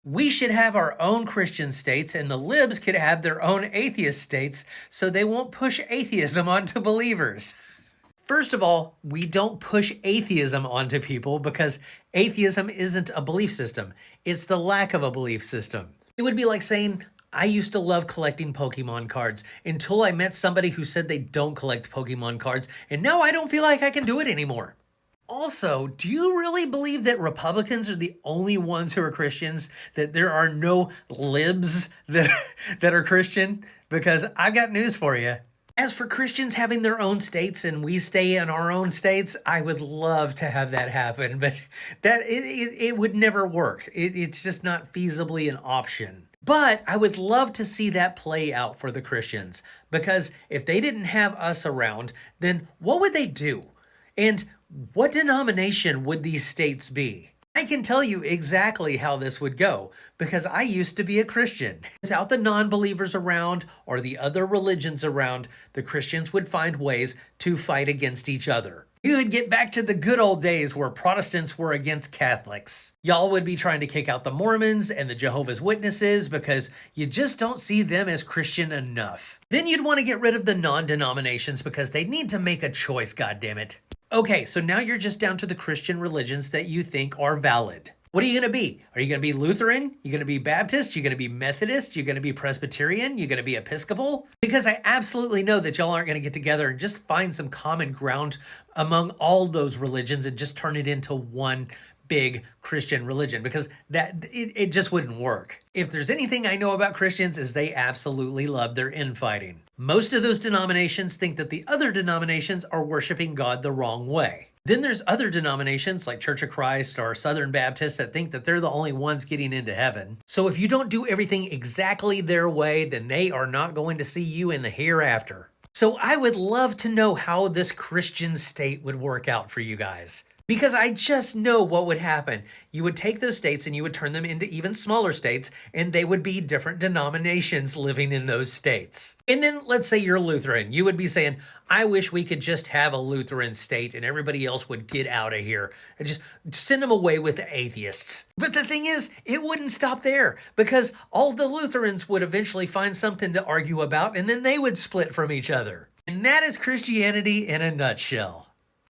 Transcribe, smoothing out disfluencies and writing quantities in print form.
We should have our own Christian states, and the libs could have their own atheist states so they won't push atheism onto believers. First of all, we don't push atheism onto people because atheism isn't a belief system. It's the lack of a belief system. It would be like saying, I used to love collecting Pokemon cards until I met somebody who said they don't collect Pokemon cards, and now I don't feel like I can do it anymore. Also, do you really believe that Republicans are the only ones who are Christians? That there are no libs that are Christian? Because I've got news for you. As for Christians having their own states and we stay in our own states, I would love to have that happen, but it would never work. It's just not feasibly an option. But I would love to see that play out for the Christians, because if they didn't have us around, then what would they do? And what denomination would these states be? I can tell you exactly how this would go, because I used to be a Christian. Without the non-believers around or the other religions around, the Christians would find ways to fight against each other. You would get back to the good old days where Protestants were against Catholics. Y'all would be trying to kick out the Mormons and the Jehovah's Witnesses because you just don't see them as Christian enough. Then you'd want to get rid of the non-denominations because they need to make a choice, goddammit. Okay, so now you're just down to the Christian religions that you think are valid. What are you going to be? Are you going to be Lutheran? You going to be Baptist? You going to be Methodist? You going to be Presbyterian? You going to be Episcopal? Because I absolutely know that y'all aren't going to get together and just find some common ground among all those religions and just turn it into one big Christian religion, because it just wouldn't work. If there's anything I know about Christians is they absolutely love their infighting. Most of those denominations think that the other denominations are worshiping God the wrong way. Then there's other denominations like Church of Christ or Southern Baptists that think that they're the only ones getting into heaven. So if you don't do everything exactly their way, then they are not going to see you in the hereafter. So I would love to know how this Christian state would work out for you guys, because I just know what would happen. You would take those states and you would turn them into even smaller states, and they would be different denominations living in those states. And then let's say you're Lutheran. You would be saying, I wish we could just have a Lutheran state and everybody else would get out of here and just send them away with the atheists. But the thing is, it wouldn't stop there, because all the Lutherans would eventually find something to argue about, and then they would split from each other. And that is Christianity in a nutshell.